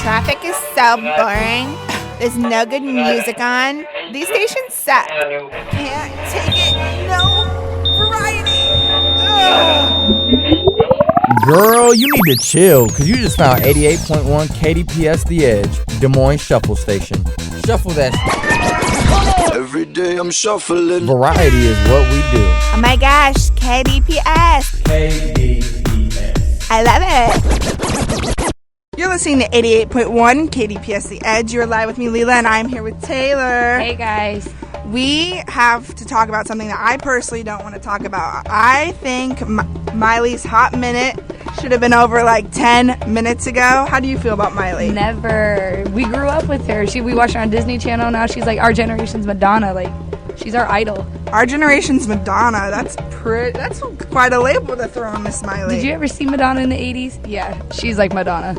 Traffic is so boring. There's no good music on. These stations suck. Can't take it. No variety. Ugh. Girl, you need to chill, because you just found 88.1 KDPS The Edge, Des Moines Shuffle Station. Shuffle that. Every day I'm shuffling. Variety is what we do. Oh my gosh, KDPS. KDPS. I love it. You're listening to 88.1 KDPS The Edge. You're live with me, Leila, and I'm here with Taylor. Hey, guys. We have to talk about something that I personally don't want to talk about. I think Miley's Hot Minute should have been over like 10 minutes ago. How do you feel about Miley? Never. We grew up with her. We watched her on Disney Channel. Now she's like our generation's Madonna. Like, she's our idol. Our generation's Madonna. That's quite a label to throw on Miss Miley. Did you ever see Madonna in the 80s? Yeah, she's like Madonna.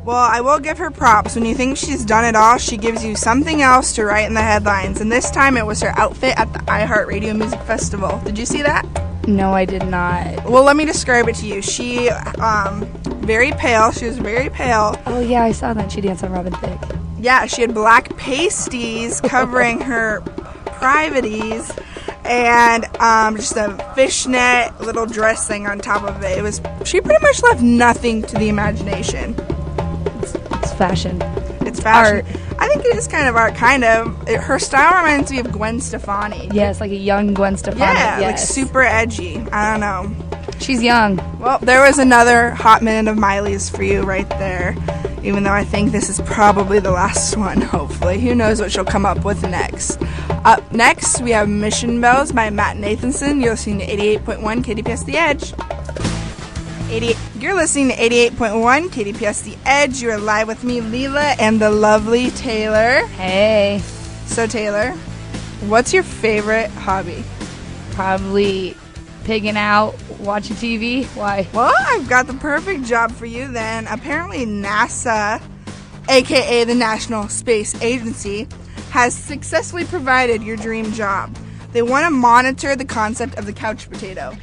Well, I will give her props. When you think she's done it all, she gives you something else to write in the headlines. And this time it was her outfit at the iHeartRadio Music Festival. Did you see that? No, I did not. Well, let me describe it to you. She, very pale. She was very pale. Oh, yeah, I saw that. She danced on Robin Thicke. Yeah, she had black pasties covering her privaties and just a fishnet little dress thing on top of it. She pretty much left nothing to the imagination. It's fashion. It's fashion. Art. I think it is kind of art, her style reminds me of Gwen Stefani. Yes, like a young Gwen Stefani. Yeah, yes. like super edgy. I don't know. She's young. Well, there was another hot minute of Miley's for you right there, even though I think this is probably the last one, hopefully. Who knows what she'll come up with next. Up next, we have Mission Bells by Matt Nathanson. You're listening to 88.1 KDPS The Edge. You're listening to 88.1 KDPS The Edge. You're live with me, Leila, and the lovely Taylor. Hey. So, Taylor, what's your favorite hobby? Probably pigging out, watching TV. Why? Well, I've got the perfect job for you then. Apparently, NASA, aka the National Space Agency, has successfully provided your dream job. They want to monitor the concept of the couch potato.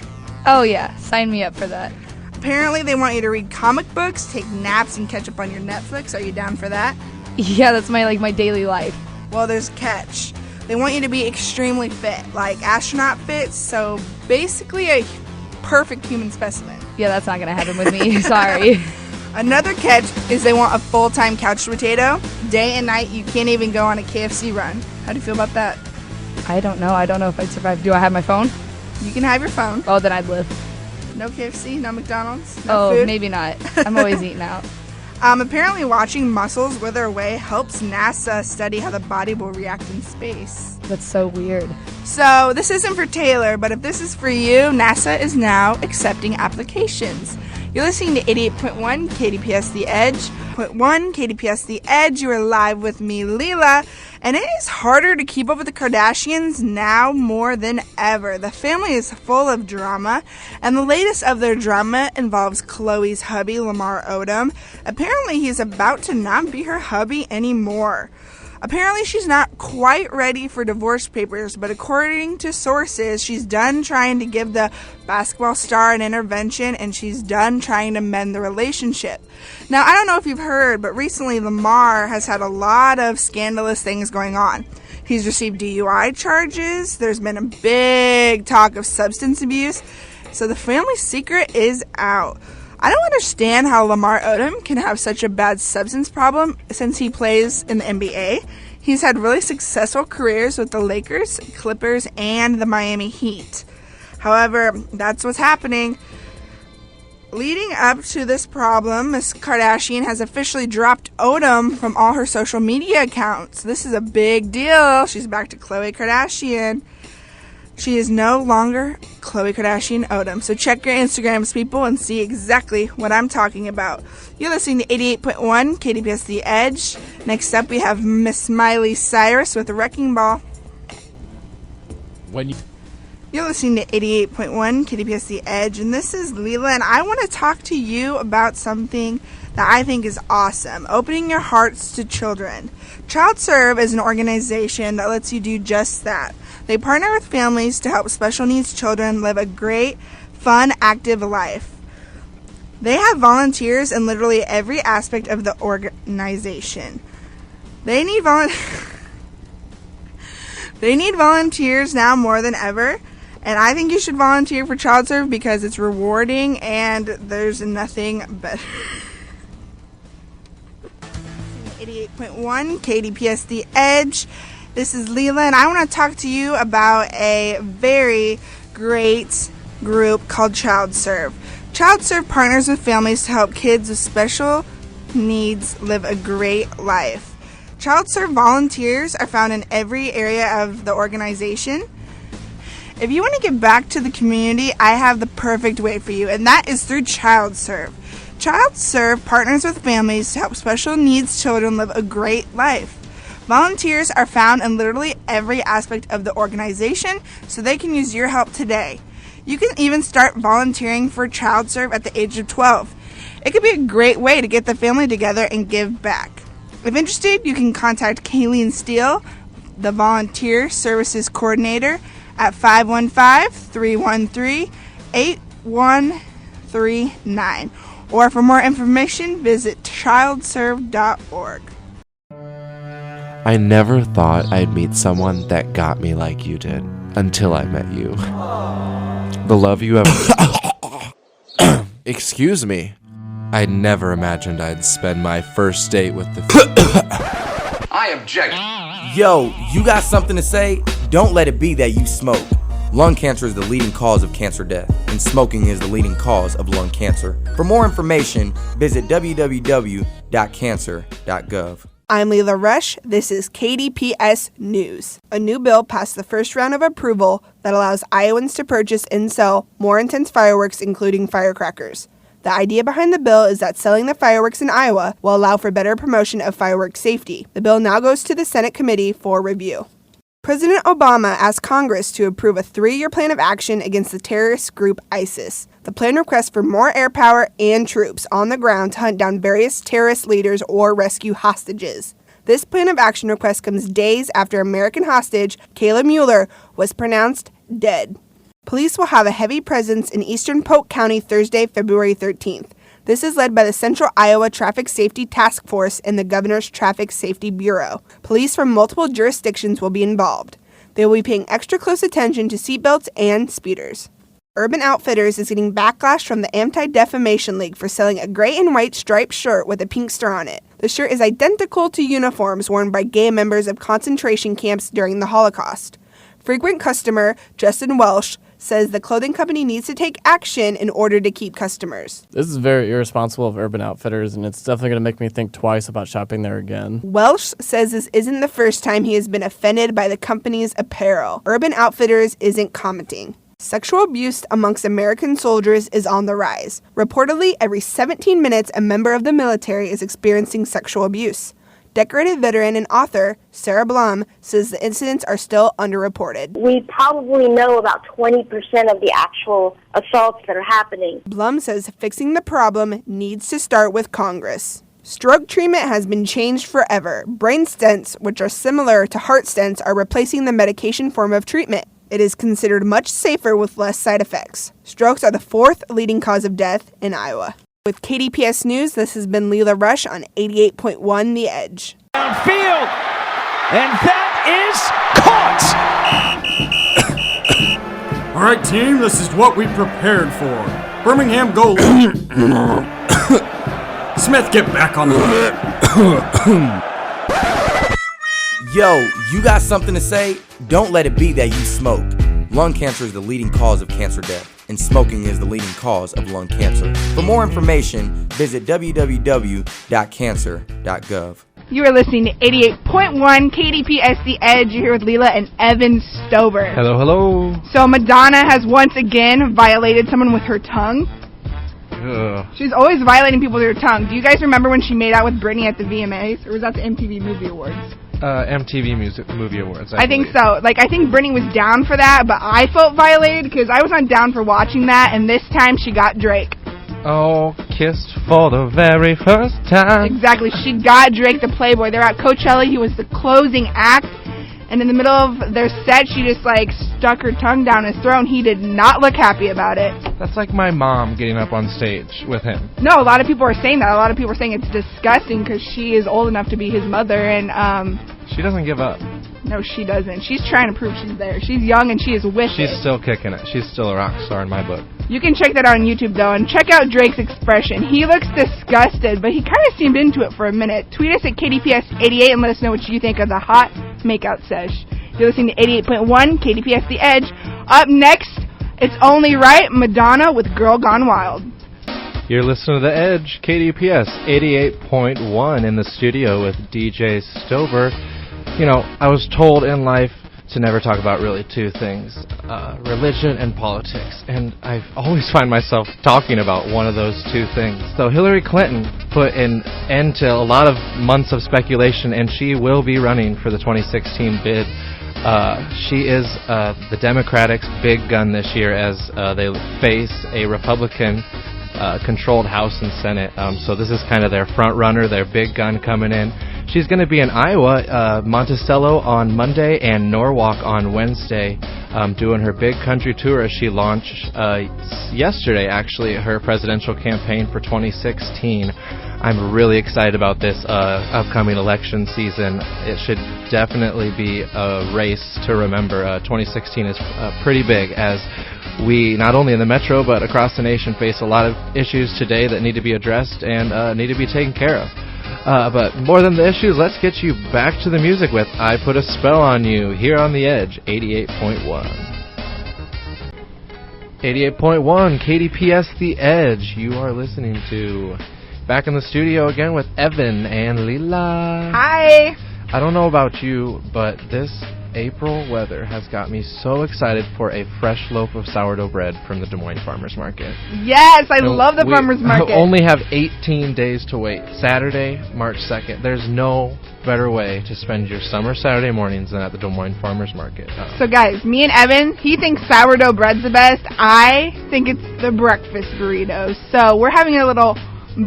Oh, yeah. Sign me up for that. Apparently, they want you to read comic books, take naps, and catch up on your Netflix. Are you down for that? Yeah, that's my daily life. Well, there's a catch. They want you to be extremely fit, like astronaut fit, so basically a perfect human specimen. Yeah, that's not going to happen with me. Sorry. Another catch is they want a full-time couch potato. Day and night, you can't even go on a KFC run. How do you feel about that? I don't know. I don't know if I'd survive. Do I have my phone? You can have your phone. Oh, then I'd live. No KFC, no McDonald's, no food? Oh, maybe not. I'm always eating out. Apparently watching muscles wither away helps NASA study how the body will react in space. That's so weird. So, this isn't for Taylor, but if this is for you, NASA is now accepting applications. You're listening to 88.1 KDPS The Edge. 88.1 KDPS The Edge. You are live with me, Leila. And it is harder to keep up with the Kardashians now more than ever. The family is full of drama, and the latest of their drama involves Khloe's hubby, Lamar Odom. Apparently, he's about to not be her hubby anymore. Apparently, she's not quite ready for divorce papers, but according to sources, she's done trying to give the basketball star an intervention, and she's done trying to mend the relationship. Now, I don't know if you've heard, but recently Lamar has had a lot of scandalous things going on. He's received DUI charges. There's been a big talk of substance abuse. So the family secret is out. I don't understand how Lamar Odom can have such a bad substance problem since he plays in the NBA. He's had really successful careers with the Lakers, Clippers, and the Miami Heat. However, that's what's happening. Leading up to this problem, Ms. Kardashian has officially dropped Odom from all her social media accounts. This is a big deal. She's back to Khloe Kardashian. She is no longer Khloe Kardashian Odom. So check your Instagrams, people, and see exactly what I'm talking about. You're listening to 88.1 KDPS The Edge. Next up, we have Miss Miley Cyrus with Wrecking Ball. You're listening to 88.1 KDPS The Edge, and this is Leila, and I want to talk to you about something that I think is awesome, opening your hearts to children. ChildServe is an organization that lets you do just that. They partner with families to help special needs children live a great, fun, active life. They have volunteers in literally every aspect of the organization. They need volunteers now more than ever, and I think you should volunteer for ChildServe because it's rewarding and there's nothing better. 88.1 KDPS The Edge. This is Leila, and I want to talk to you about a very great group called ChildServe. ChildServe partners with families to help kids with special needs live a great life. ChildServe volunteers are found in every area of the organization. If you want to give back to the community, I have the perfect way for you, and that is through ChildServe. ChildServe partners with families to help special needs children live a great life. Volunteers are found in literally every aspect of the organization, so they can use your help today. You can even start volunteering for ChildServe at the age of 12. It could be a great way to get the family together and give back. If interested, you can contact Kayleen Steele, the Volunteer Services Coordinator, at 515-313-8139. Or for more information, visit childserve.org. I never thought I'd meet someone that got me like you did until I met you. The love you have... Excuse me. I never imagined I'd spend my first date with the... I object. Yo, you got something to say? Don't let it be that you smoke. Lung cancer is the leading cause of cancer death, and smoking is the leading cause of lung cancer. For more information, visit www.cancer.gov. I'm Leila Rush. This is KDPS News. A new bill passed the first round of approval that allows Iowans to purchase and sell more intense fireworks, including firecrackers. The idea behind the bill is that selling the fireworks in Iowa will allow for better promotion of fireworks safety. The bill now goes to the Senate committee for review. President Obama asked Congress to approve a 3-year plan of action against the terrorist group ISIS. The plan requests for more air power and troops on the ground to hunt down various terrorist leaders or rescue hostages. This plan of action request comes days after American hostage Kayla Mueller was pronounced dead. Police will have a heavy presence in eastern Polk County Thursday, February 13th. This is led by the Central Iowa Traffic Safety Task Force and the Governor's Traffic Safety Bureau. Police from multiple jurisdictions will be involved. They will be paying extra close attention to seatbelts and speeders. Urban Outfitters is getting backlash from the Anti-Defamation League for selling a gray and white striped shirt with a pink star on it. The shirt is identical to uniforms worn by gay members of concentration camps during the Holocaust. Frequent customer Justin Welsh says the clothing company needs to take action in order to keep customers. This is very irresponsible of Urban Outfitters, and it's definitely going to make me think twice about shopping there again. Welsh says this isn't the first time he has been offended by the company's apparel. Urban Outfitters isn't commenting. Sexual abuse amongst American soldiers is on the rise. Reportedly, every 17 minutes, a member of the military is experiencing sexual abuse. Decorated veteran and author Sarah Blum says the incidents are still underreported. We probably know about 20% of the actual assaults that are happening. Blum says fixing the problem needs to start with Congress. Stroke treatment has been changed forever. Brain stents, which are similar to heart stents, are replacing the medication form of treatment. It is considered much safer with less side effects. Strokes are the 4th leading cause of death in Iowa. With KDPS News, this has been Leila Rush on 88.1 The Edge. Downfield, and that is caught! All right, team, this is what we prepared for. Birmingham goal. Smith, get back on the Yo, you got something to say? Don't let it be that you smoke. Lung cancer is the leading cause of cancer death, and smoking is the leading cause of lung cancer. For more information, visit www.cancer.gov. You are listening to 88.1 KDPS The Edge. You're here with Leila and Evan Stober. Hello, hello. So Madonna has once again violated someone with her tongue. She's always violating people with her tongue. Do you guys remember when she made out with Britney at the VMAs? Or was that the MTV Movie Awards? MTV Movie Awards. I think so. I think Britney was down for that, but I felt violated because I was not down for watching that, and this time she got Drake. Oh, kissed for the very first time. Exactly. She got Drake, the Playboy. They're at Coachella. He was the closing act, And in the middle of their set, she just, like, stuck her tongue down his throat, and he did not look happy about it. That's like my mom getting up on stage with him. No, a lot of people are saying that. A lot of people are saying it's disgusting because she is old enough to be his mother, and, She doesn't give up. no, she doesn't. She's trying to prove she's there. She's young, and she is with it. She's still kicking it. She's still a rock star in my book. You can check that out on YouTube, though, and check out Drake's expression. He looks disgusted, but he kind of seemed into it for a minute. Tweet us at KDPS88 and let us know what you think of the hot makeout sesh. You're listening to 88.1 KDPS The Edge. Up next, it's Only Right, Madonna with Girl Gone Wild. You're listening to The Edge, KDPS 88.1 in the studio with DJ Stober. You know, I was told in life to never talk about really two things, religion and politics, and I always find myself talking about one of those two things. So Hillary Clinton put an end to a lot of months of speculation, and she will be running for the 2016 bid. She is the Democrats' big gun this year as they face a Republican controlled House and Senate. So this is kind of their front runner, their big gun coming in. She's going to be in Iowa, Monticello on Monday and Norwalk on Wednesday, doing her big country tour as she launched yesterday, actually, her presidential campaign for 2016. I'm really excited about this upcoming election season. It should definitely be a race to remember. 2016 is pretty big as we, not only in the metro, but across the nation, face a lot of issues today that need to be addressed and need to be taken care of. But more than the issues, let's get you back to the music with I Put a Spell on You here on The Edge, 88.1. 88.1 KDPS The Edge. You are listening to back in the studio again with Evan and Leila. Hi. I don't know about you, but this April weather has got me so excited for a fresh loaf of sourdough bread from the Des Moines Farmers Market. Yes, I love the Farmers Market. Only have 18 days to wait. Saturday, March 2nd. There's no better way to spend your summer Saturday mornings than at the Des Moines Farmers Market. So guys, me and Evan, he thinks sourdough bread's the best. I think it's the breakfast burrito. So we're having a little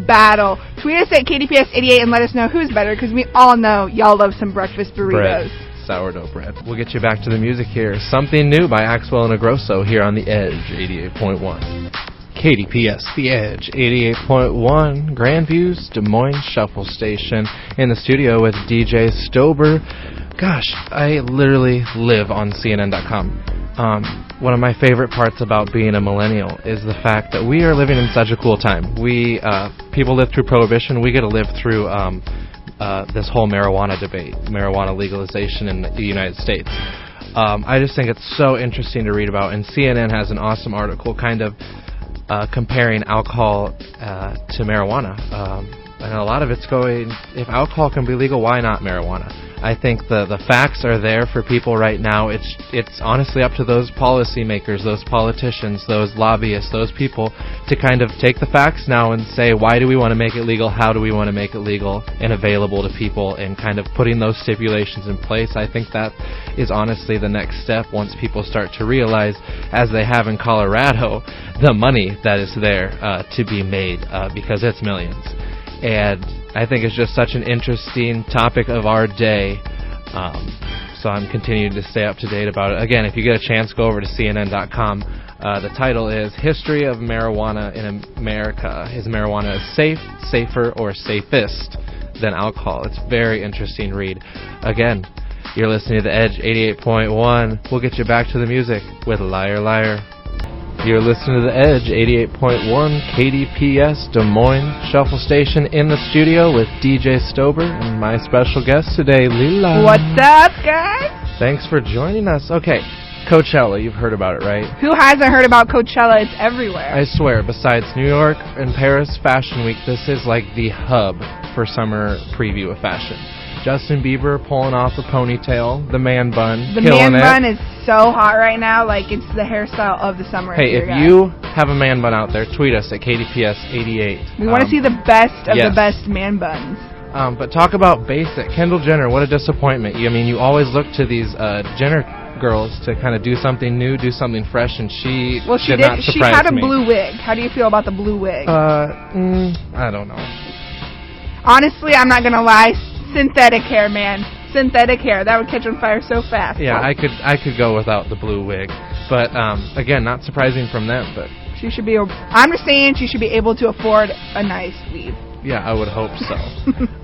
battle. Tweet us at KDPS88 and let us know who's better, because we all know y'all love some breakfast burritos. Bread. Sourdough bread. We'll get you back to the music here. Something New by Axwell and Agrosso here on The Edge, 88.1. KDPS, The Edge, 88.1. Grandview's Des Moines Shuffle Station in the studio with DJ Stober. Gosh, I literally live on CNN.com. One of my favorite parts about being a millennial is the fact that we are living in such a cool time. We, people live through Prohibition. We get to live through this whole marijuana debate, marijuana legalization in the United States. I just think it's so interesting to read about, and CNN has an awesome article kind of comparing alcohol to marijuana. And a lot of it's going, if alcohol can be legal, why not marijuana? I think the facts are there for people right now. It's honestly up to those policymakers, those politicians, those lobbyists, those people to kind of take the facts now and say, why do we want to make it legal? How do we want to make it legal and available to people, and kind of putting those stipulations in place? I think that is honestly the next step once people start to realize, as they have in Colorado, the money that is there to be made because it's millions. And I think it's just such an interesting topic of our day. So I'm continuing to stay up to date about it. Again, if you get a chance, go over to CNN.com. The title is History of Marijuana in America. Is marijuana safe, safer, or safest than alcohol? It's a very interesting read. Again, you're listening to The Edge 88.1. We'll get you back to the music with Liar Liar. You're listening to The Edge, 88.1 KDPS Des Moines Shuffle Station in the studio with DJ Stober and my special guest today, Leila. What's up, guys? Thanks for joining us. Okay, Coachella, you've heard about it, right? Who hasn't heard about Coachella? It's everywhere. I swear, besides New York and Paris Fashion Week, this is like the hub for summer preview of fashion. Justin Bieber pulling off the ponytail, the man bun, the killing man bun is so hot right now, like it's the hairstyle of the summer. Hey, if you have a man bun out there, tweet us at KDPS88. We want to see the best of the best man buns. But talk about basic. Kendall Jenner, what a disappointment. I mean, you always look to these Jenner girls to kind of do something new, do something fresh, and she did not surprise me. She had a blue wig. How do you feel about the blue wig? I don't know. Honestly, I'm not going to lie. Synthetic hair, man. synthetic hair. That would catch on fire so fast. Yeah, I could go without the blue wig. But, again, not surprising from them, but... I'm just saying she should be able to afford a nice weave. Yeah, I would hope so.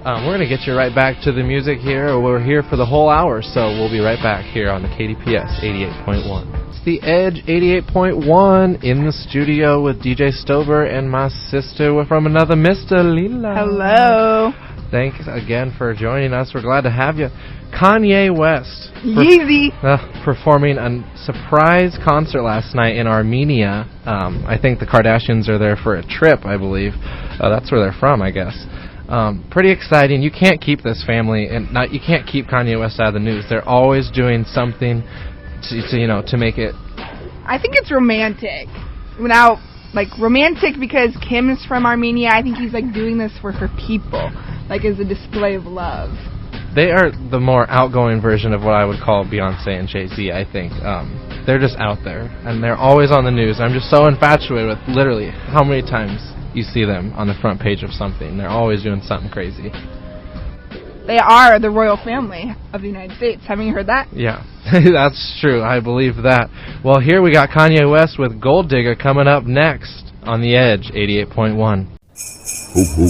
We're going to get you right back to the music here. We're here for the whole hour, so we'll be right back here on the KDPS 88.1. It's the Edge 88.1 in the studio with DJ Stober and my sister from another Mr. Leila. Hello. Thanks again for joining us. We're glad to have you. Kanye West Yeezy performing a surprise concert last night in Armenia. I think the Kardashians are there for a trip, I believe. That's where they're from, I guess. Pretty exciting. You can't keep this family, and you can't keep Kanye West out of the news. They're always doing something to make it. I think it's romantic. Now, romantic because Kim is from Armenia. I think he's doing this for her people, as a display of love. They are the more outgoing version of what I would call Beyonce and Jay-Z, I think. They're just out there, and they're always on the news. I'm just so infatuated with literally how many times you see them on the front page of something. They're always doing something crazy. They are the royal family of the United States. Haven't you heard that? Yeah, that's true. I believe that. Well, here we got Kanye West with Gold Digger coming up next on The Edge 88.1. Ho, ho, ho.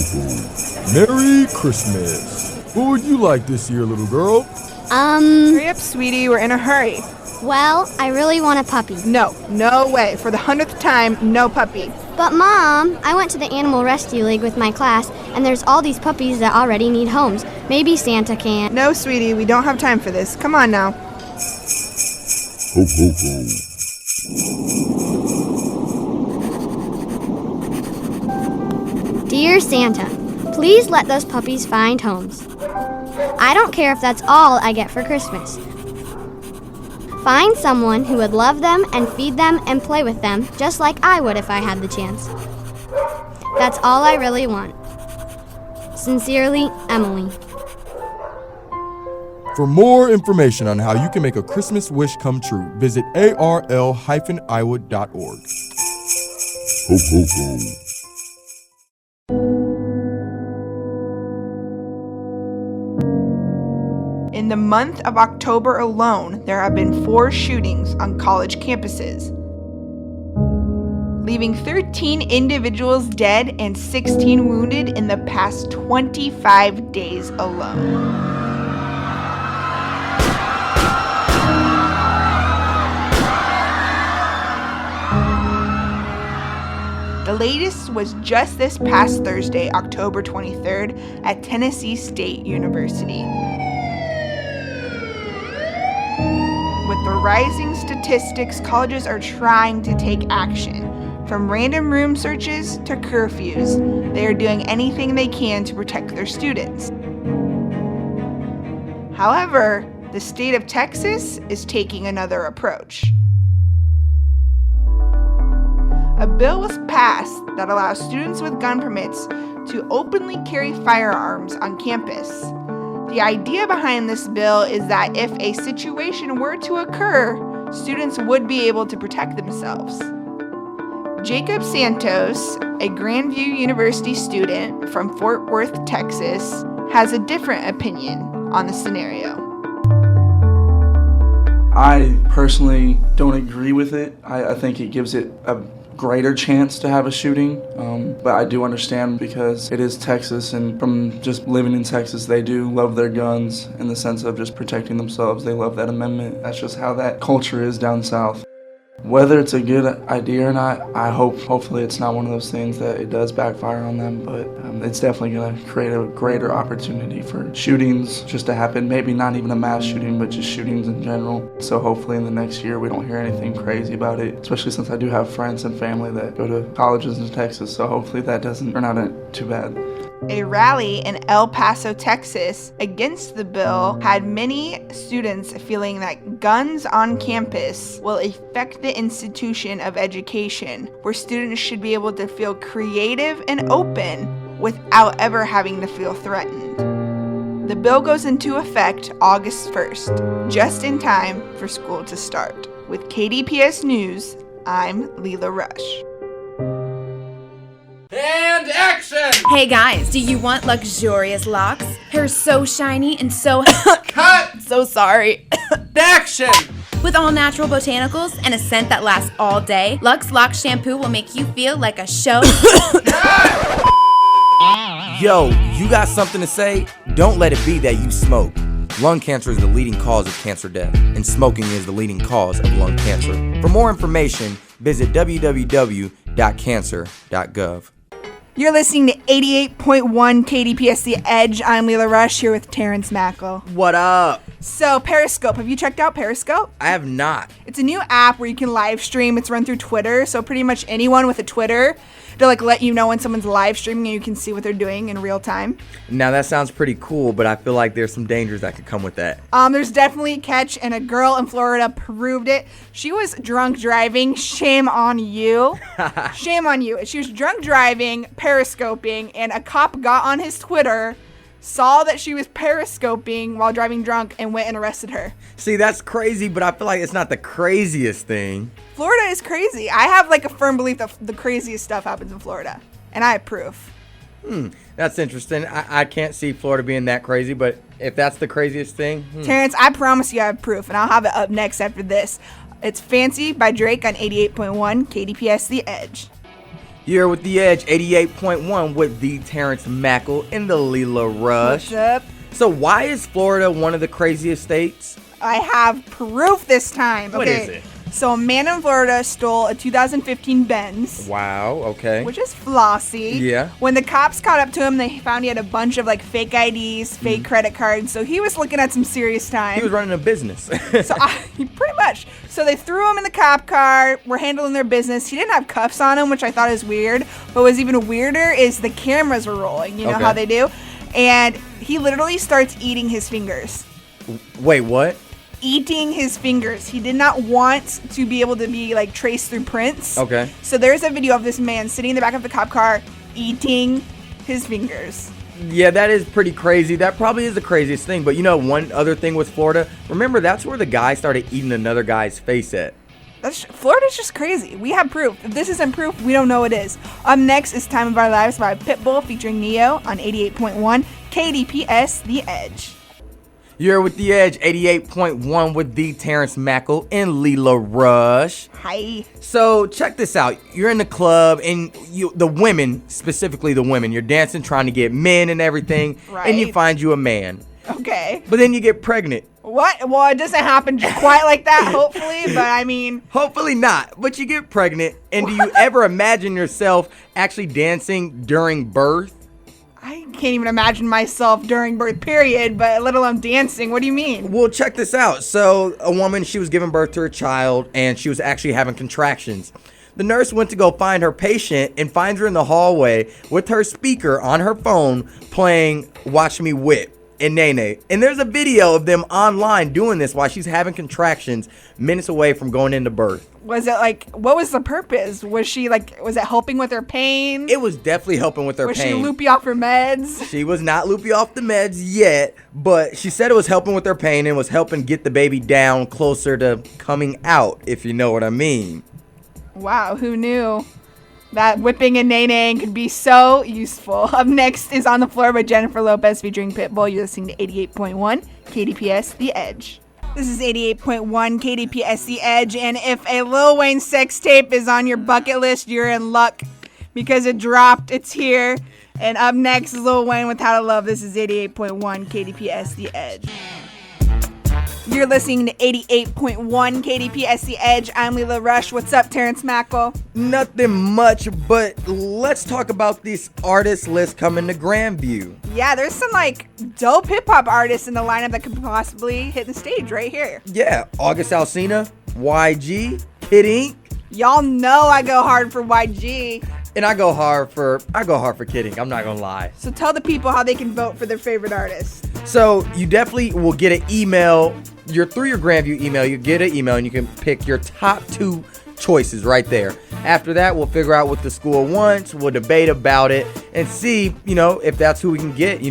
Merry Christmas. What would you like this year, little girl? Hurry up, sweetie. We're in a hurry. Well, I really want a puppy. No way. For the 100th time, no puppy. But Mom, I went to the Animal Rescue League with my class, and there's all these puppies that already need homes. Maybe Santa can. No, sweetie, we don't have time for this. Come on now. Ho, ho, ho. Dear Santa, please let those puppies find homes. I don't care if that's all I get for Christmas. Find someone who would love them and feed them and play with them just like I would if I had the chance. That's all I really want. Sincerely, Emily. For more information on how you can make a Christmas wish come true, visit arl-iowa.org. Ho, ho, ho. In the month of October alone, there have been 4 shootings on college campuses, leaving 13 individuals dead and 16 wounded in the past 25 days alone. The latest was just this past Thursday, October 23rd, at Tennessee State University. With the rising statistics, colleges are trying to take action. From random room searches to curfews, they are doing anything they can to protect their students. However, the state of Texas is taking another approach. A bill was passed that allows students with gun permits to openly carry firearms on campus. The idea behind this bill is that if a situation were to occur, students would be able to protect themselves. Jacob Santos, a Grandview University student from Fort Worth, Texas, has a different opinion on the scenario. I personally don't agree with it. I think it gives it a greater chance to have a shooting, but I do understand because it is Texas, and from just living in Texas, they do love their guns in the sense of just protecting themselves. They love that amendment. That's just how that culture is down south. Whether it's a good idea or not, hopefully it's not one of those things that it does backfire on them, but it's definitely going to create a greater opportunity for shootings just to happen. Maybe not even a mass shooting, but just shootings in general. So hopefully in the next year we don't hear anything crazy about it, especially since I do have friends and family that go to colleges in Texas, so hopefully that doesn't turn out too bad. A rally in El Paso, Texas, against the bill had many students feeling that guns on campus will affect the institution of education, where students should be able to feel creative and open without ever having to feel threatened. The bill goes into effect August 1st, just in time for school to start. With KDPS News, I'm Leila Rush. And action! Hey guys, do you want luxurious locks? Hair so shiny and so Cut! So sorry. Action! With all natural botanicals and a scent that lasts all day, Lux Lock Shampoo will make you feel like a show. Yo, you got something to say? Don't let it be that you smoke. Lung cancer is the leading cause of cancer death, and smoking is the leading cause of lung cancer. For more information, visit www.cancer.gov. You're listening to 88.1 KDPS The Edge. I'm Leila Rush here with Terrence Mackle. What up? So, Periscope. Have you checked out Periscope? I have not. It's a new app where you can live stream. It's run through Twitter, so pretty much anyone with a Twitter, they'll let you know when someone's live streaming and you can see what they're doing in real time. Now, that sounds pretty cool, but I feel like there's some dangers that could come with that. There's definitely a catch, and a girl in Florida proved it. She was drunk driving. Shame on you. Shame on you. She was drunk driving, periscoping, and a cop got on his Twitter, saw that she was periscoping while driving drunk, and went and arrested her. See, that's crazy, but I feel like it's not the craziest thing. Florida is crazy. I have a firm belief that the craziest stuff happens in Florida, and I have proof. That's interesting. I can't see Florida being that crazy, but if that's the craziest thing... Terrence, I promise you I have proof, and I'll have it up next after this. It's Fancy by Drake on 88.1 KDPS The Edge. You're with The Edge, 88.1 with the Terrence Mackle and the Leila Rush. What's up? So why is Florida one of the craziest states? I have proof this time. What is it? So a man in Florida stole a 2015 Benz. Wow, okay. Which is flossy. Yeah. When the cops caught up to him, they found he had a bunch of fake IDs, fake credit cards. So he was looking at some serious time. He was running a business. Pretty much. So they threw him in the cop car, were handling their business. He didn't have cuffs on him, which I thought is weird. But what's even weirder is the cameras were rolling. You know how they do? And he literally starts eating his fingers. Wait, what? Eating his fingers. He did not want to be able to be traced through prints. Okay. So there's a video of this man sitting in the back of the cop car eating his fingers. Yeah, that is pretty crazy. That probably is the craziest thing. But one other thing with Florida, remember that's where the guy started eating another guy's face at. Florida's just crazy. We have proof. If this isn't proof, we don't know what is. Up next is Time of Our Lives by Pitbull featuring Neo on 88.1 KDPS The Edge. You're with The Edge, 88.1 with the Terrence Mackle and Leila Rush. Hi. So check this out. You're in the club and the women, specifically the women, you're dancing trying to get men and everything. Right. And you find you a man. Okay. But then you get pregnant. What? Well, it doesn't happen quite like that, hopefully, but I mean... Hopefully not, but you get pregnant, and do you ever imagine yourself actually dancing during birth? I can't even imagine myself during birth, period, but let alone dancing. What do you mean? Well, check this out. So, a woman, she was giving birth to her child, and she was actually having contractions. The nurse went to go find her patient and finds her in the hallway with her speaker on her phone playing Watch Me Whip and Nene. And there's a video of them online doing this while she's having contractions minutes away from going into birth. Was it what was the purpose? Was she was it helping with her pain? It was definitely helping with her pain. Was she loopy off her meds? She was not loopy off the meds yet, but she said it was helping with her pain and was helping get the baby down closer to coming out, if you know what I mean. Wow, who knew that whipping and nene could be so useful? Up next is On the Floor by Jennifer Lopez featuring Pitbull. You're listening to 88.1 KDPS The Edge. This is 88.1 KDPS The Edge, and if a Lil Wayne sex tape is on your bucket list, you're in luck because it dropped. It's here. And up next is Lil Wayne with How to Love. This is 88.1 KDPS The Edge. You're listening to 88.1 KDPS The Edge. I'm Leila Rush. What's up, Terrence Mackle? Nothing much, but let's talk about this artist list coming to Grandview. Yeah, there's some dope hip-hop artists in the lineup that could possibly hit the stage right here. Yeah, August Alsina, YG, Kid Ink. Y'all know I go hard for YG. And I go hard for Kid Ink, I'm not gonna lie. So tell the people how they can vote for their favorite artist. So you definitely will get an email. Through your Grandview email, you get an email and you can pick your top 2 choices right there. After that, we'll figure out what the school wants, we'll debate about it, and see, if that's who we can get,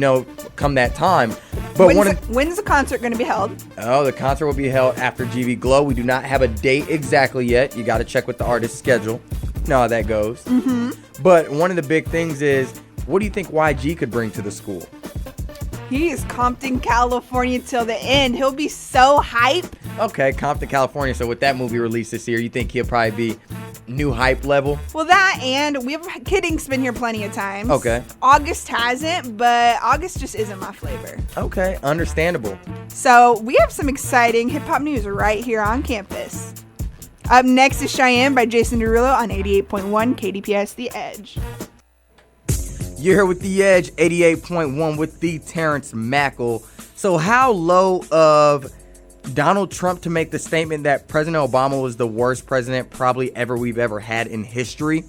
come that time. But when's the concert going to be held? Oh, the concert will be held after GV Glow. We do not have a date exactly yet. You got to check with the artist's schedule. You know how that goes. Mm-hmm. But one of the big things is what do you think YG could bring to the school? He is Compton, California till the end. He'll be so hype. Okay, Compton, California. So with that movie released this year, you think he'll probably be new hype level? Well, that and Kidding's been here plenty of times. Okay. August hasn't, but August just isn't my flavor. Okay, understandable. So we have some exciting hip-hop news right here on campus. Up next is Cheyenne by Jason Derulo on 88.1 KDPS The Edge. You're here with The Edge, 88.1 with the Terrence Mackle. So how low of Donald Trump to make the statement that President Obama was the worst president probably we've ever had in history?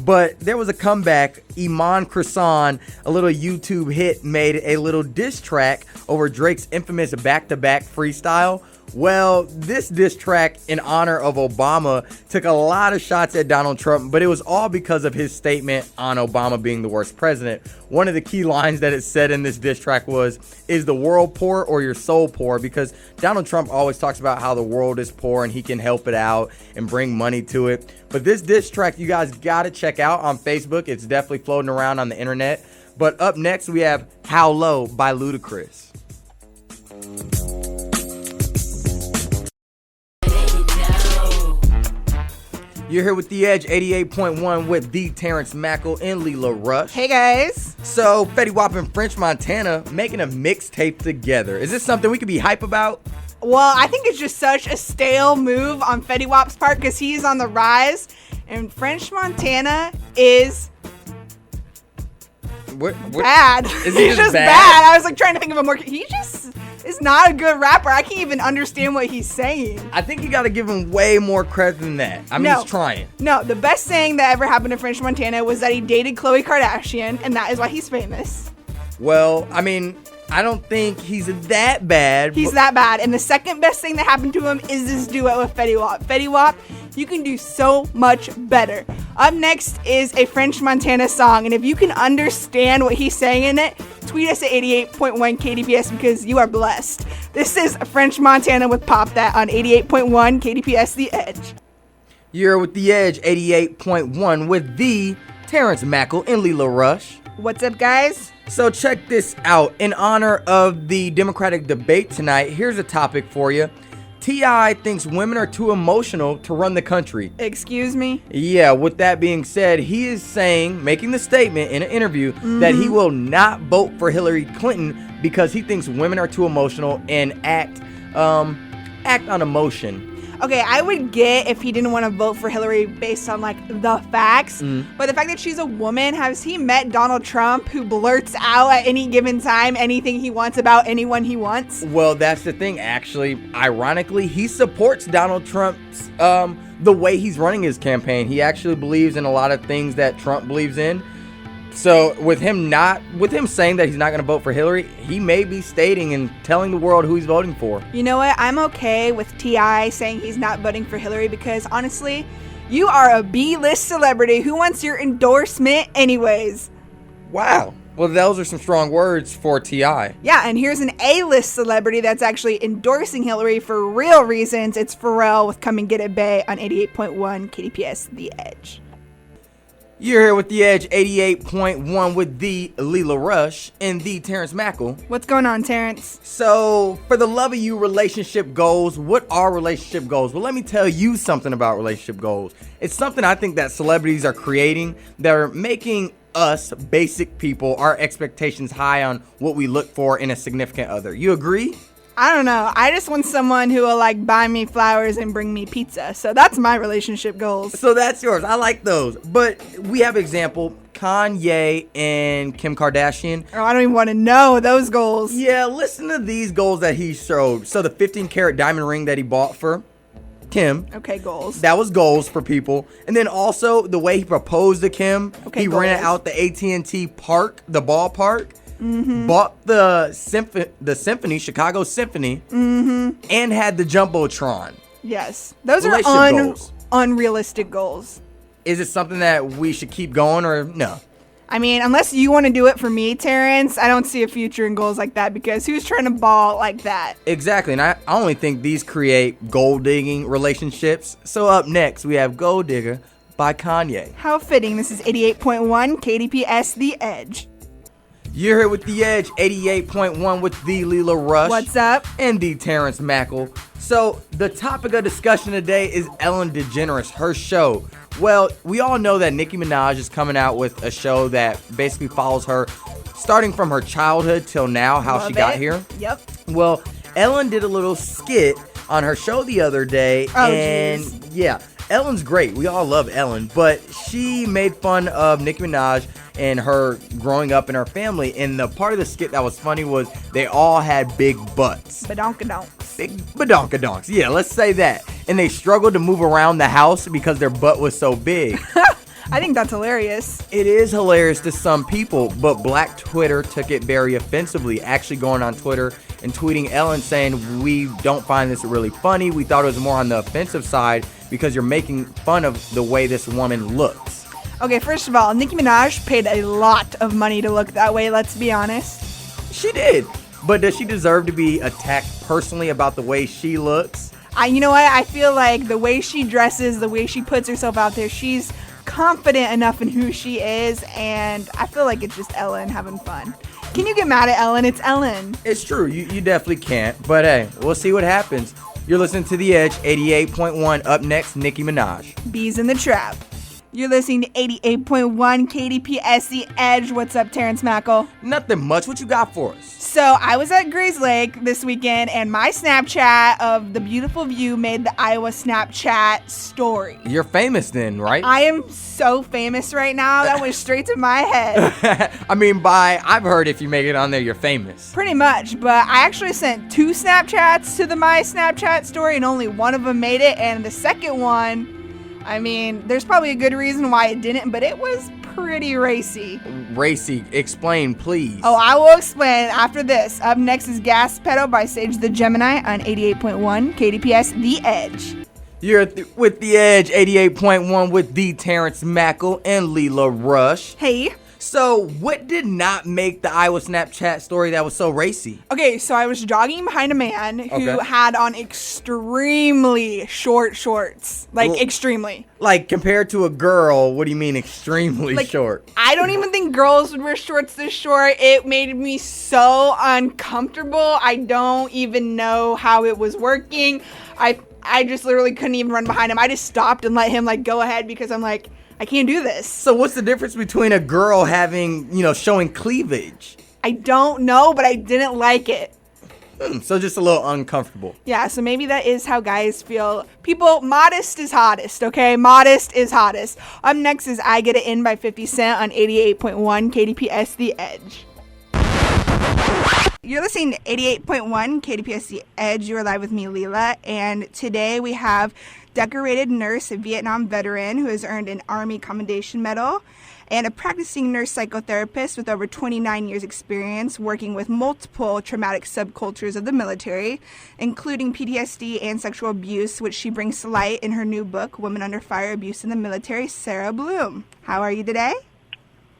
But there was a comeback. Iman Croissant, a little YouTube hit, made a little diss track over Drake's infamous back-to-back freestyle. Well, this diss track in honor of Obama took a lot of shots at Donald Trump, but it was all because of his statement on Obama being the worst president. One of the key lines that it said in this diss track was, "Is the world poor or your soul poor?" Because Donald Trump always talks about how the world is poor and he can help it out and bring money to it. But this diss track you guys gotta check out on Facebook. It's definitely floating around on the internet. But up next we have How Low by Ludacris. You're here with The Edge, 88.1 with the Terrence Mackle and Leila Rush. Hey guys. So, Fetty Wap and French Montana making a mixtape together. Is this something we could be hype about? Well, I think it's just such a stale move on Fetty Wap's part because he's on the rise, and French Montana is bad. Is he He's just bad. I was like trying to think of a more. He just is not a good rapper. I can't even understand what he's saying. I think you got to give him way more credit than that. I mean, he's trying. No, the best thing that ever happened to French Montana was that he dated Khloe Kardashian, and that is why he's famous. Well, I mean, I don't think he's that bad. He's that bad. And the second best thing that happened to him is this duet with Fetty Wap. Fetty Wap, you can do so much better. Up next is a French Montana song, and if you can understand what he's saying in it, tweet us at 88.1 KDPS because you are blessed. This is French Montana with Pop That on 88.1 KDPS The Edge. You're with The Edge, 88.1 with the Terrence Mackle and Leila Rush. What's up, guys? So check this out. In honor of the Democratic debate tonight, here's a topic for you. T.I. thinks women are too emotional to run the country. Excuse me? Yeah, with that being said, he is making the statement in an interview that he will not vote for Hillary Clinton because he thinks women are too emotional and act on emotion. Okay, I would get if he didn't want to vote for Hillary based on, like, the facts. But the fact that she's a woman, has he met Donald Trump, who blurts out at any given time anything he wants about anyone he wants? Well, that's the thing, actually. Ironically, he supports Donald Trump's, the way he's running his campaign. He actually believes in a lot of things that Trump believes in. So with him saying that he's not going to vote for Hillary, he may be stating and telling the world who he's voting for. You know what? I'm okay with T.I. saying he's not voting for Hillary because honestly, you are a B-list celebrity. Who wants your endorsement anyways? Wow. Well, those are some strong words for T.I. Yeah, and here's an A-list celebrity that's actually endorsing Hillary for real reasons. It's Pharrell with Come and Get It Bae on 88.1 KDPS The Edge. You're here with The Edge, 88.1 with the Leila Rush and the Terrence Mackle. What's going on, Terrence? So, for the love of you relationship goals, what are relationship goals? Well, let me tell you something about relationship goals. It's something I think that celebrities are creating that are making us, basic people, our expectations high on what we look for in a significant other. You agree? I don't know. I just want someone who will, like, buy me flowers and bring me pizza. So that's my relationship goals. So that's yours. I like those. But we have example, Kanye and Kim Kardashian. Oh, I don't even want to know those goals. Yeah, listen to these goals that he showed. So the 15-carat diamond ring that he bought for Kim. Okay, goals. That was goals for people. And then also the way he proposed to Kim. Okay, he goals. rented out the AT&T park, the ballpark. Bought the symphony, Chicago Symphony, and had the Jumbotron. Yes. Those are unrealistic goals. Is it something that we should keep going or no? I mean, unless you want to do it for me, Terrence, I don't see a future in goals like that because who's trying to ball like that? Exactly, and I only think these create gold-digging relationships. So up next, we have Gold Digger by Kanye. How fitting. This is 88.1 KDPS The Edge. You're here with The Edge, 88.1 with the Leila Rush. What's up? And the Terrence Mackle. So, the topic of discussion today is Ellen DeGeneres, her show. Well, we all know that Nicki Minaj is coming out with a show that basically follows her starting from her childhood till now, how she got here. Yep. Well, Ellen did a little skit on her show the other day. And geez. yeah, Ellen's great. We all love Ellen. But she made fun of Nicki Minaj and her growing up in her family. And the part of the skit that was funny was they all had big butts. Badonkadonks. Big badonkadonks. Yeah, let's say that. And they struggled to move around the house because their butt was so big. I think that's hilarious. It is hilarious to some people, but Black Twitter took it very offensively, actually going on Twitter and tweeting Ellen saying, we don't find this really funny. We thought it was more on the offensive side because you're making fun of the way this woman looks. Okay, first of all, Nicki Minaj paid a lot of money to look that way, let's be honest. She did. But does she deserve to be attacked personally about the way she looks? You know what? I feel like the way she dresses, the way she puts herself out there, she's confident enough in who she is, and I feel like it's just Ellen having fun. Can you get mad at Ellen? It's Ellen. It's true. You definitely can't. But hey, we'll see what happens. You're listening to The Edge, 88.1. Up next, Nicki Minaj. Bees in the Trap. You're listening to 88.1 KDPS The Edge. What's up, Terrence Mackle? Nothing much. What you got for us? So I was at Grays Lake this weekend, and my Snapchat of the beautiful view made the Iowa Snapchat story. You're famous then, right? I am so famous right now. That went straight to my head. I mean, I've heard if you make it on there, you're famous. Pretty much, but I actually sent 2 Snapchats to my Snapchat story, and only one of them made it, and the second one, I mean, there's probably a good reason why it didn't, but it was pretty racy. Racy, explain, please. Oh, I will explain after this. Up next is Gas Pedal by Sage the Gemini on 88.1 KDPS The Edge. You're with The Edge, 88.1 with the Terrence Mackle and Leila Rush. Hey. So, what did not make the Iowa Snapchat story that was so racy? Okay, so I was jogging behind a man who had on extremely short shorts. Extremely. Like, compared to a girl, what do you mean extremely short? I don't even think girls would wear shorts this short. It made me so uncomfortable. I don't even know how it was working. I just literally couldn't even run behind him. I just stopped and let him, go ahead because I'm like, I can't do this. So what's the difference between a girl having, showing cleavage? I don't know, but I didn't like it. So just a little uncomfortable. Yeah, so maybe that is how guys feel. People, modest is hottest, okay? Modest is hottest. Up next is I Get It In by 50 Cent on 88.1 KDPS The Edge. You're listening to 88.1 KDPS The Edge. You're live with me, Leila, and today we have decorated nurse, a Vietnam veteran who has earned an Army Commendation Medal, and a practicing nurse psychotherapist with over 29 years experience working with multiple traumatic subcultures of the military, including PTSD and sexual abuse, which she brings to light in her new book, Women Under Fire, Abuse in the Military, Sarah Blum. How are you today?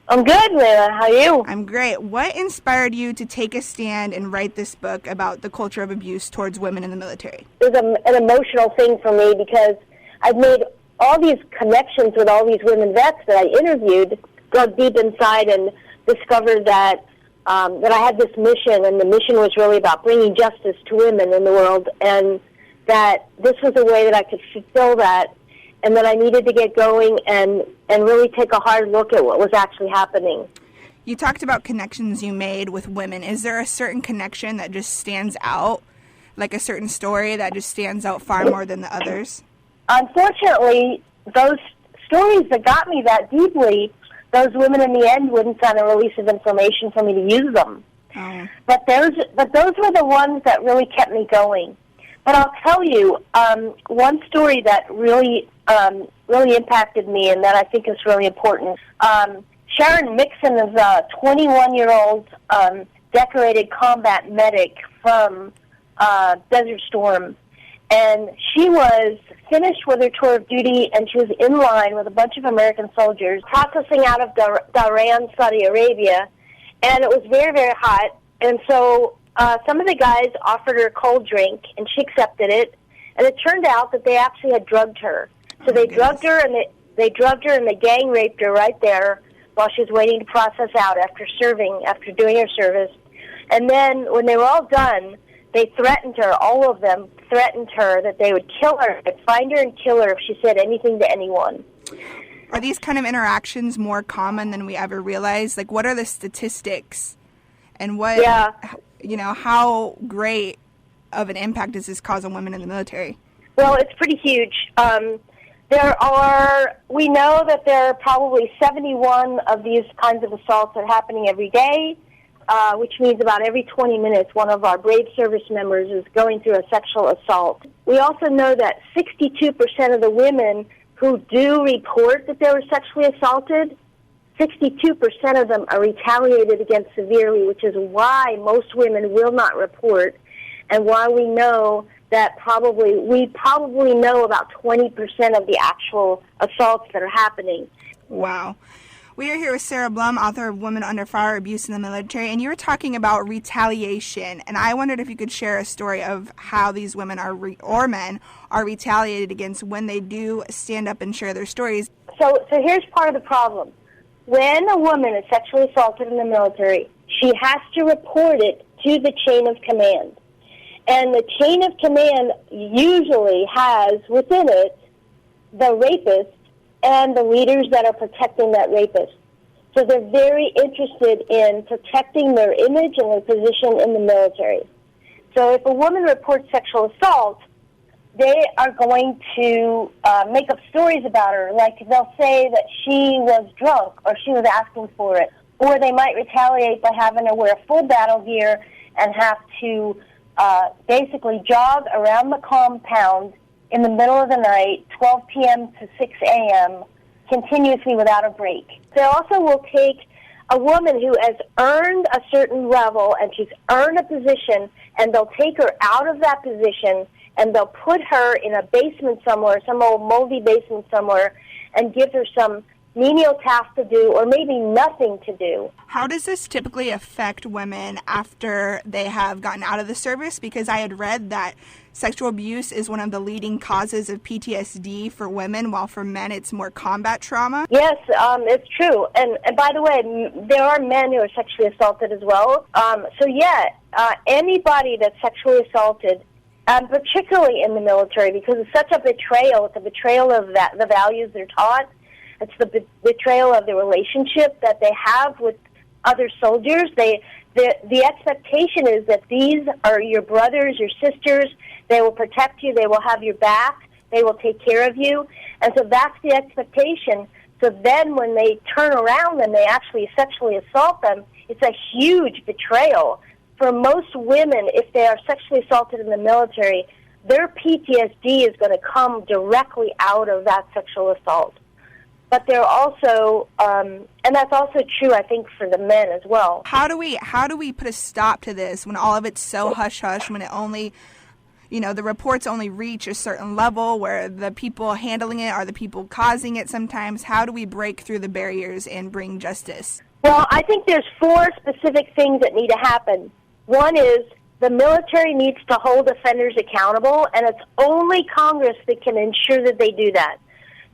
I'm good, Leila. How are you? I'm great. What inspired you to take a stand and write this book about the culture of abuse towards women in the military? It was an emotional thing for me because I've made all these connections with all these women vets that I interviewed, dug deep inside and discovered that I had this mission, and the mission was really about bringing justice to women in the world, and that this was a way that I could fulfill that, and that I needed to get going and really take a hard look at what was actually happening. You talked about connections you made with women. Is there a certain connection that just stands out, like a certain story that just stands out far more than the others? Unfortunately, those stories that got me that deeply, those women in the end wouldn't sign a release of information for me to use them. Oh. But those were the ones that really kept me going. But I'll tell you, one story that really impacted me and that I think is really important. Sharon Mixon is a 21-year-old decorated combat medic from Desert Storm. And she was finished with her tour of duty, and she was in line with a bunch of American soldiers processing out of Dhahran, Saudi Arabia. And it was very, very hot. And so some of the guys offered her a cold drink, and she accepted it. And it turned out that they actually had drugged her. So they drugged her, and They drugged her and they gang raped her right there while she was waiting to process out after doing her service. And then when they were all done, they threatened her, all of them threatened her that they would kill her, they'd find her and kill her if she said anything to anyone. Are these kind of interactions more common than we ever realized? Like, what are the statistics? And how great of an impact does this cause on women in the military? Well, it's pretty huge. We know that there are probably 71 of these kinds of assaults that are happening every day, which means about every 20 minutes one of our brave service members is going through a sexual assault. We also know that 62% of the women who do report that they were sexually assaulted, 62% of them are retaliated against severely, which is why most women will not report, and why we know that we probably know about 20% of the actual assaults that are happening. Wow. We are here with Sarah Blum, author of Women Under Fire, Abuse in the Military, and you were talking about retaliation, and I wondered if you could share a story of how these women or men are retaliated against when they do stand up and share their stories. So here's part of the problem. When a woman is sexually assaulted in the military, she has to report it to the chain of command. And the chain of command usually has within it the rapist and the leaders that are protecting that rapist. So they're very interested in protecting their image and their position in the military. So if a woman reports sexual assault, they are going to make up stories about her. Like they'll say that she was drunk or she was asking for it. Or they might retaliate by having her wear full battle gear and have to basically jog around the compound in the middle of the night, 12 p.m. to 6 a.m., continuously without a break. They also will take a woman who has earned a certain level and she's earned a position, and they'll take her out of that position and they'll put her in a basement somewhere, some old moldy basement somewhere, and give her some menial task to do or maybe nothing to do. How does this typically affect women after they have gotten out of the service? Because I had read that sexual abuse is one of the leading causes of PTSD for women, while for men it's more combat trauma. Yes, it's true. And by the way, there are men who are sexually assaulted as well. Anybody that's sexually assaulted, particularly in the military, because it's such a betrayal. It's a betrayal of the values they're taught. It's the betrayal of the relationship that they have with other soldiers. The expectation is that these are your brothers, your sisters. They will protect you. They will have your back. They will take care of you. And so that's the expectation. So then when they turn around and they actually sexually assault them, it's a huge betrayal. For most women, if they are sexually assaulted in the military, their PTSD is going to come directly out of that sexual assault. But they're also, and that's also true, I think, for the men as well. How do we put a stop to this when all of it's so hush-hush, when it only, the reports only reach a certain level where the people handling it are the people causing it sometimes? How do we break through the barriers and bring justice? Well, I think there's 4 specific things that need to happen. One is the military needs to hold offenders accountable, and it's only Congress that can ensure that they do that.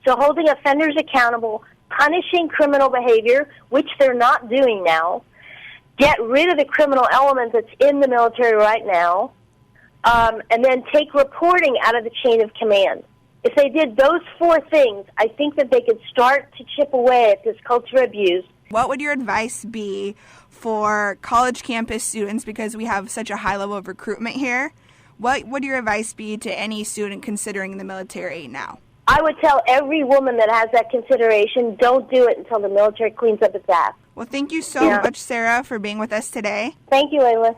So holding offenders accountable, punishing criminal behavior, which they're not doing now, get rid of the criminal element that's in the military right now, and then take reporting out of the chain of command. If they did those 4 things, I think that they could start to chip away at this culture of abuse. What would your advice be for college campus students, because we have such a high level of recruitment here? What would your advice be to any student considering the military now? I would tell every woman that has that consideration, don't do it until the military cleans up its act. Well, thank you so much, Sarah, for being with us today. Thank you, Leila.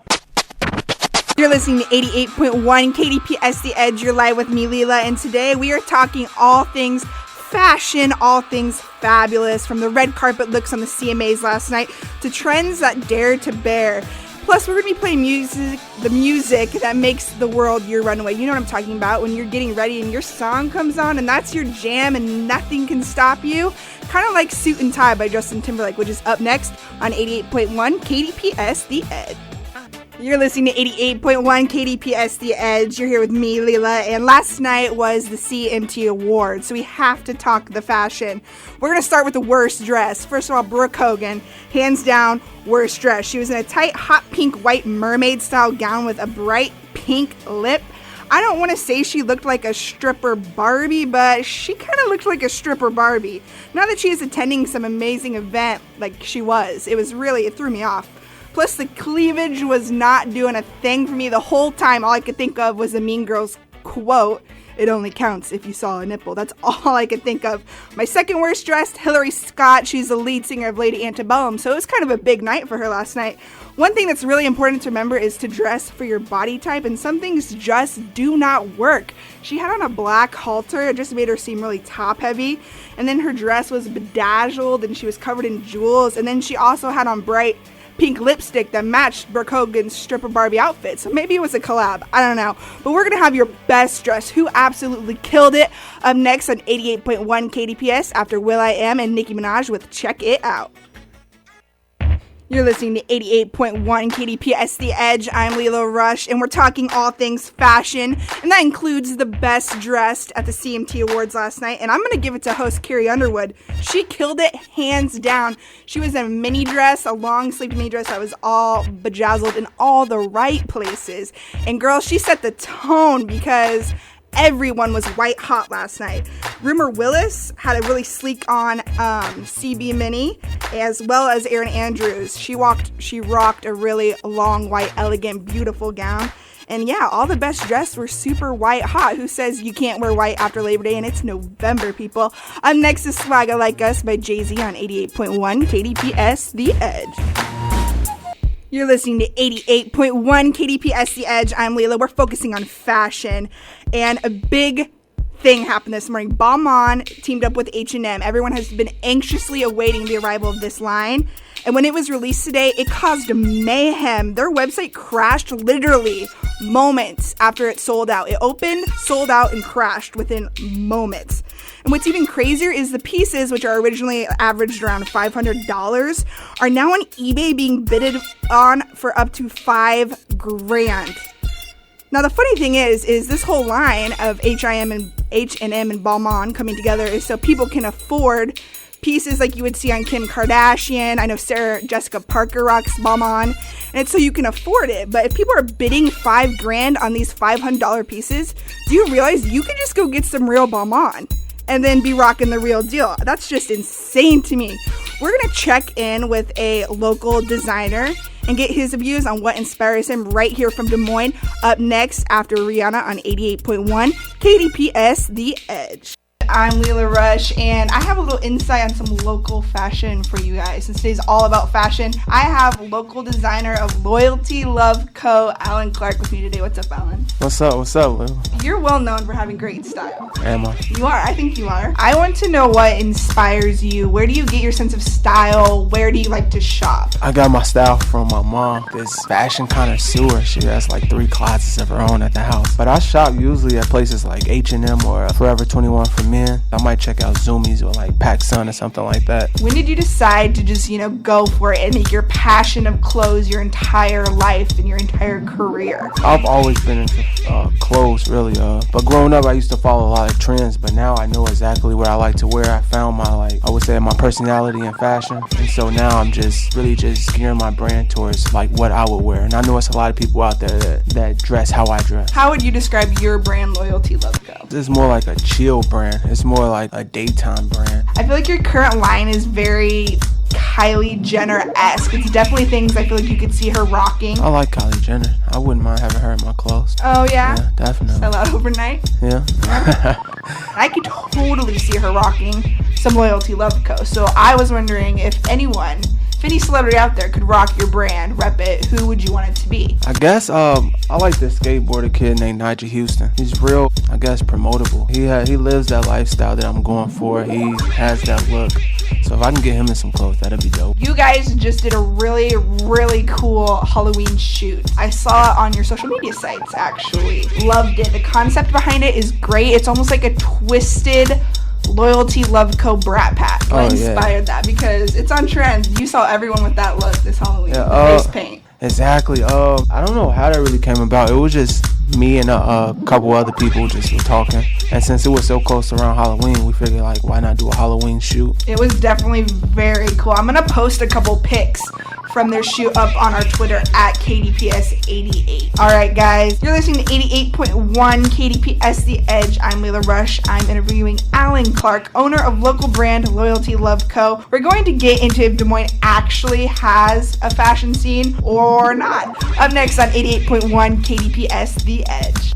You're listening to 88.1 KDPS The Edge. You're live with me, Leila, and today we are talking all things fashion, all things fabulous, from the red carpet looks on the CMAs last night to trends that dare to bear. Plus, we're going to be playing the music that makes the world your runway. You know what I'm talking about, when you're getting ready and your song comes on and that's your jam and nothing can stop you. Kind of like Suit and Tie by Justin Timberlake, which is up next on 88.1 KDPS The Edge. You're listening to 88.1 KDPS The Edge. You're here with me, Leila, and last night was the CMT Awards, so we have to talk the fashion. We're going to start with the worst dress. First of all, Brooke Hogan, hands down, worst dress. She was in a tight, hot pink, white mermaid-style gown with a bright pink lip. I don't want to say she looked like a stripper Barbie, but she kind of looked like a stripper Barbie. Not that she is attending some amazing event like she was. It threw me off. Plus, the cleavage was not doing a thing for me the whole time. All I could think of was the Mean Girls quote, "It only counts if you saw a nipple." That's all I could think of. My second worst dressed, Hillary Scott. She's the lead singer of Lady Antebellum, so it was kind of a big night for her last night. One thing that's really important to remember is to dress for your body type, and some things just do not work. She had on a black halter. It just made her seem really top heavy, and then her dress was bedazzled, and she was covered in jewels, and then she also had on bright pink lipstick that matched Brooke Hogan's stripper Barbie outfit. So maybe it was a collab. I don't know. But we're going to have your best dress. Who absolutely killed it? Up next on 88.1 KDPS after will.i.am and Nicki Minaj with Check It Out. You're listening to 88.1 KDPS The Edge. I'm Leila Rush, and we're talking all things fashion, and that includes the best dressed at the CMT Awards last night, and I'm going to give it to host Carrie Underwood. She killed it hands down. She was in a mini dress, a long-sleeved mini dress that was all bedazzled in all the right places, and girl, she set the tone because everyone was white hot last night. Rumor Willis had a really sleek on CB mini, as well as Erin Andrews. She rocked a really long, white, elegant, beautiful gown. And yeah, all the best dressed were super white hot. Who says you can't wear white after Labor Day? And it's November, people. Up next is Swagga Like Us by Jay-Z on 88.1 KDPS The Edge. You're listening to 88.1 KDPS The Edge. I'm Leila. We're focusing on fashion. And a big thing happened this morning. Balmain teamed up with H&M. Everyone has been anxiously awaiting the arrival of this line. And when it was released today, it caused mayhem. Their website crashed literally moments after it sold out. It opened, sold out, and crashed within moments. And what's even crazier is the pieces, which are originally averaged around $500, are now on eBay being bidded on for up to $5,000. Now the funny thing is this whole line of H&M and Balmain coming together is so people can afford pieces like you would see on Kim Kardashian. I know Sarah Jessica Parker rocks Balmain, and it's so you can afford it. But if people are bidding $5,000 on these $500 pieces, do you realize you could just go get some real Balmain and then be rocking the real deal? That's just insane to me. We're gonna check in with a local designer and get his views on what inspires him right here from Des Moines. Up next after Rihanna on 88.1 KDPS The Edge. I'm Leila Rush, and I have a little insight on some local fashion for you guys. Since today's all about fashion, I have local designer of Loyalty Love Co., Alan Clark, with me today. What's up, Alan? What's up, Lou? You're well known for having great style. Am I? You are. I think you are. I want to know what inspires you. Where do you get your sense of style? Where do you like to shop? I got my style from my mom, this fashion connoisseur. She has like 3 closets of her own at the house. But I shop usually at places like H&M or Forever 21 for men. I might check out Zoomies or like PacSun or something like that. When did you decide to just, go for it and make your passion of clothes your entire life and your entire career? I've always been into clothes, really. But growing up, I used to follow a lot of trends, but now I know exactly what I like to wear. I found my personality in fashion. And so now I'm just gearing my brand towards like what I would wear. And I know it's a lot of people out there that dress how I dress. How would you describe your brand, Loyalty Love Co.? It's more like a chill brand. It's more like a daytime brand. I feel like your current line is very Kylie Jenner-esque. It's definitely things I feel like you could see her rocking. I like Kylie Jenner. I wouldn't mind having her in my clothes. Oh, yeah? Yeah, definitely. Sell out overnight? Yeah. I could totally see her rocking some Loyalty Love Co. So I was wondering if any celebrity out there could rock your brand, rep it, who would you want it to be? I guess I like this skateboarder kid named Nigel Houston. He's real, I guess, promotable. He lives that lifestyle that I'm going for. He has that look. So if I can get him in some clothes, that'd be dope. You guys just did a really, really cool Halloween shoot. I saw it on your social media sites, actually. Loved it. The concept behind it is great. It's almost like a twisted Loyalty Love Co. Brat Pack. What inspired that? Because it's on trend. You saw everyone with that look this Halloween. Face paint. Exactly. I don't know how that really came about. It was just me and a couple other people just were talking. And since it was so close around Halloween, we figured, like, why not do a Halloween shoot? It was definitely very cool. I'm going to post a couple pics from their shoot up on our Twitter at KDPS88. All right, guys, you're listening to 88.1 KDPS The Edge. I'm Leila Rush. I'm interviewing Alan Clark, owner of local brand Loyalty Love Co. We're going to get into if Des Moines actually has a fashion scene or not. Up next on 88.1 KDPS The Edge.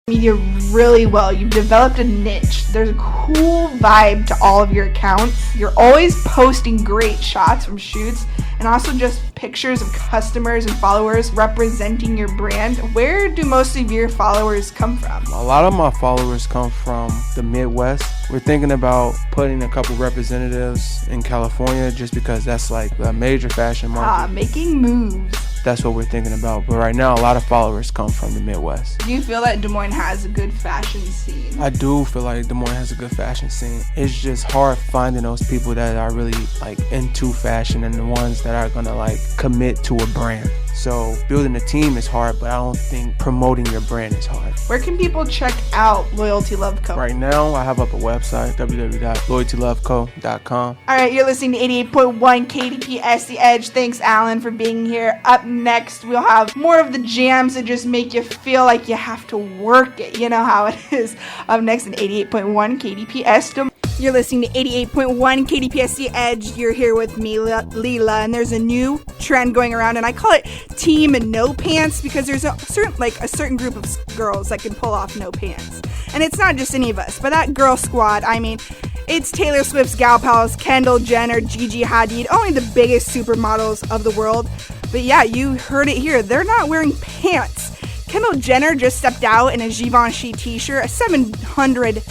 Media really well. You've developed a niche. There's a cool vibe to all of your accounts. You're always posting great shots from shoots and also just pictures of customers and followers representing your brand. Where do most of your followers come from? A lot of my followers come from the Midwest. We're thinking about putting a couple representatives in California just because that's like a major fashion market. Making moves. That's what we're thinking about. But right now, a lot of followers come from the Midwest. Do you feel that Des Moines has a good fashion scene? I do feel like Des Moines has a good fashion scene. It's just hard finding those people that are really like into fashion and the ones that are gonna like commit to a brand. So building a team is hard, but I don't think promoting your brand is hard. Where can people check out Loyalty Love Co? Right now, I have up a website, www.loyaltyloveco.com. All right, you're listening to 88.1 KDPS The Edge. Thanks, Alan, for being here. Up next, we'll have more of the jams that just make you feel like you have to work it. You know how it is. Up next in 88.1 KDPS. You're listening to 88.1 KDPS The Edge. You're here with me, Leila, and there's a new trend going around, and I call it Team No Pants because there's a certain group of girls that can pull off no pants. And it's not just any of us, but that girl squad, I mean, it's Taylor Swift's gal pals, Kendall Jenner, Gigi Hadid, only the biggest supermodels of the world. But yeah, you heard it here. They're not wearing pants. Kendall Jenner just stepped out in a Givenchy t-shirt, a $700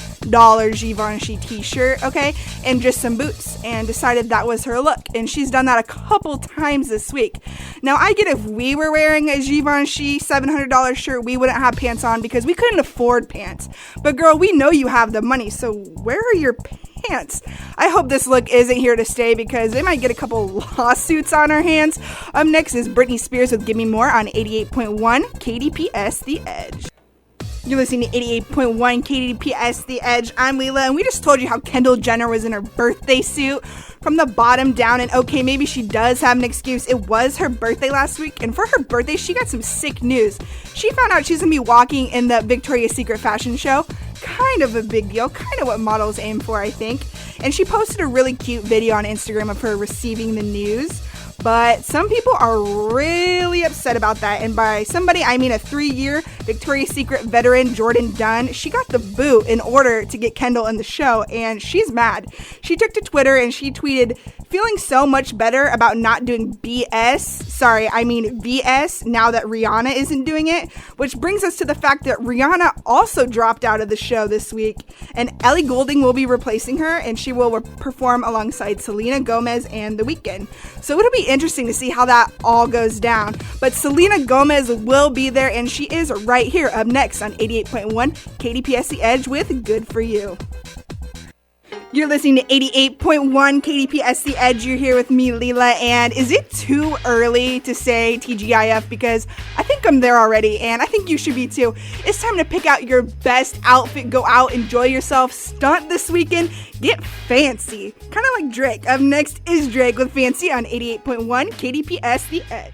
Givenchy t-shirt, okay, and just some boots, and decided that was her look. And she's done that a couple times this week. Now, I get if we were wearing a Givenchy $700 shirt, we wouldn't have pants on because we couldn't afford pants. But girl, we know you have the money, so where are your pants? I hope this look isn't here to stay because they might get a couple lawsuits on our hands. Up next is Britney Spears with Give Me More on 88.1 KDPS The Edge. You're listening to 88.1 KDPS The Edge. I'm Leila, and we just told you how Kendall Jenner was in her birthday suit from the bottom down, and okay, maybe she does have an excuse. It was her birthday last week, and for her birthday, she got some sick news. She found out she's going to be walking in the Victoria's Secret fashion show. Kind of a big deal, kind of what models aim for, I think. And she posted a really cute video on Instagram of her receiving the news. But some people are really upset about that. And by somebody, I mean a 3-year Victoria's Secret veteran, Jordan Dunn. She got the boot in order to get Kendall in the show, and she's mad. She took to Twitter and she tweeted, feeling so much better about not doing VS now that Rihanna isn't doing it. Which brings us to the fact that Rihanna also dropped out of the show this week. And Ellie Goulding will be replacing her, and she will perform alongside Selena Gomez and The Weeknd. So it'll be interesting to see how that all goes down. But Selena Gomez will be there, and she is right here up next on 88.1 KDPS The Edge with Good For You. You're listening to 88.1 KDPS The Edge. You're here with me, Leila, and is it too early to say TGIF? Because I think I'm there already, and I think you should be too. It's time to pick out your best outfit, go out, enjoy yourself, stunt this weekend, get fancy. Kind of like Drake. Up next is Drake with Fancy on 88.1 KDPS The Edge.